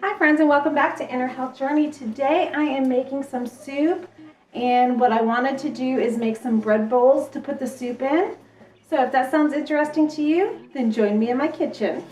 Hi friends, and welcome back to Inner Health Journey. Today I am making some soup, and what I wanted to do is make some bread bowls to put the soup in. So if that sounds interesting to you, then join me in my kitchen.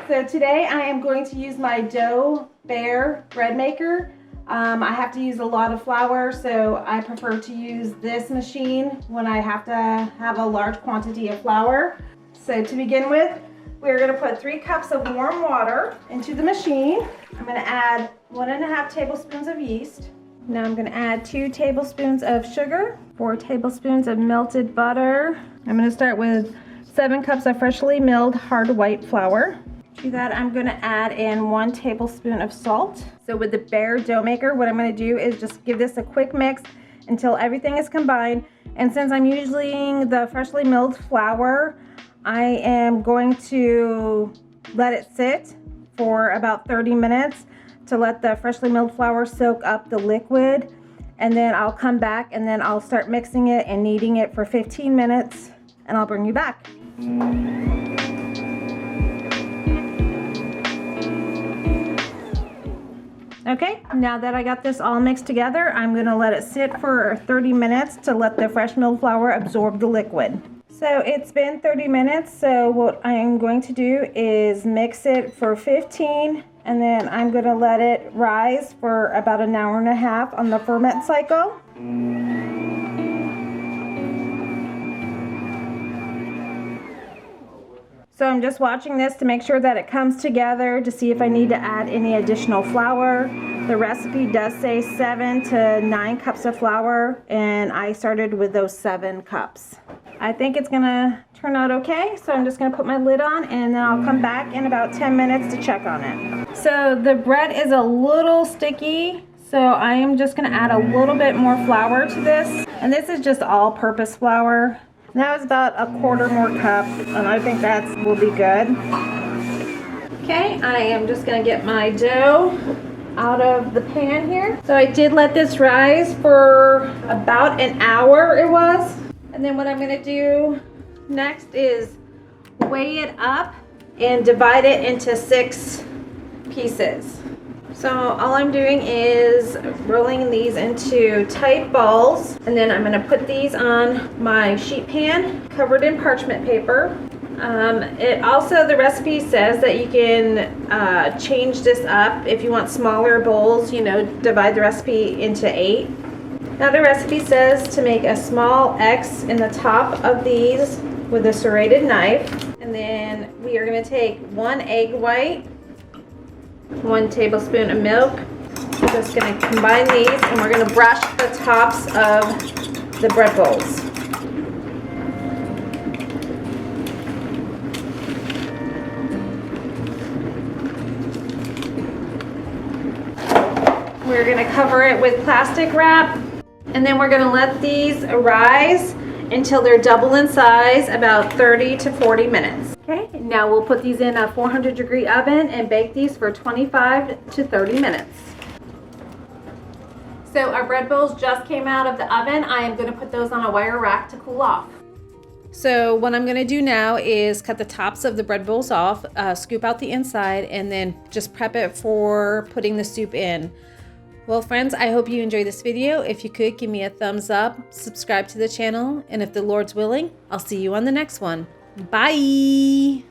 So today I am going to use my Dough Bear bread maker. I have to use a lot of flour, so I prefer to use this machine when I have to have a large quantity of flour. So to begin with, we're going to put 3 cups of warm water into the machine. I'm going to add 1.5 tablespoons of yeast. Now I'm going to add 2 tablespoons of sugar, 4 tablespoons of melted butter. I'm going to start with 7 cups of freshly milled hard white flour. To that, I'm going to add in 1 tablespoon of salt. So with the Bear dough maker, what I'm going to do is just give this a quick mix until everything is combined. And since I'm using the freshly milled flour, I am going to let it sit for about 30 minutes to let the freshly milled flour soak up the liquid. And then I'll come back and then I'll start mixing it and kneading it for 15 minutes, and I'll bring you back. Okay, now that I got this all mixed together, I'm going to let it sit for 30 minutes to let the fresh milled flour absorb the liquid. So it's been 30 minutes, so what I'm going to do is mix it for 15, and then I'm going to let it rise for about an hour and a half on the ferment cycle. So I'm just watching this to make sure that it comes together to see if I need to add any additional flour. The recipe does say 7 to 9 cups of flour, and I started with those 7 cups. I think it's gonna turn out okay, so I'm just gonna put my lid on and then I'll come back in about 10 minutes to check on it. So the bread is a little sticky, so I am just gonna add a little bit more flour to this. And this is just all-purpose flour. That was about a quarter more cup, and I think that will be good. Okay, I am just gonna get my dough out of the pan here. So I did let this rise for about an hour, it was. And then what I'm gonna do next is weigh it up and divide it into 6 pieces. So all I'm doing is rolling these into tight balls, and then I'm going to put these on my sheet pan covered in parchment paper. It also, the recipe says that you can change this up if you want smaller bowls, you know, divide the recipe into 8. Now the recipe says to make a small X in the top of these with a serrated knife, and then we are going to take 1 egg white, 1 tablespoon of milk. We're just going to combine these, and we're going to brush the tops of the bread bowls. We're going to cover it with plastic wrap, and then we're going to let these rise until they're double in size, about 30 to 40 minutes. Okay, now we'll put these in a 400-degree oven and bake these for 25 to 30 minutes. So our bread bowls just came out of the oven. I am going to put those on a wire rack to cool off. So what I'm going to do now is cut the tops of the bread bowls off, scoop out the inside, and then just prep it for putting the soup in. Well, friends, I hope you enjoyed this video. If you could, give me a thumbs up, subscribe to the channel, and if the Lord's willing, I'll see you on the next one. Bye!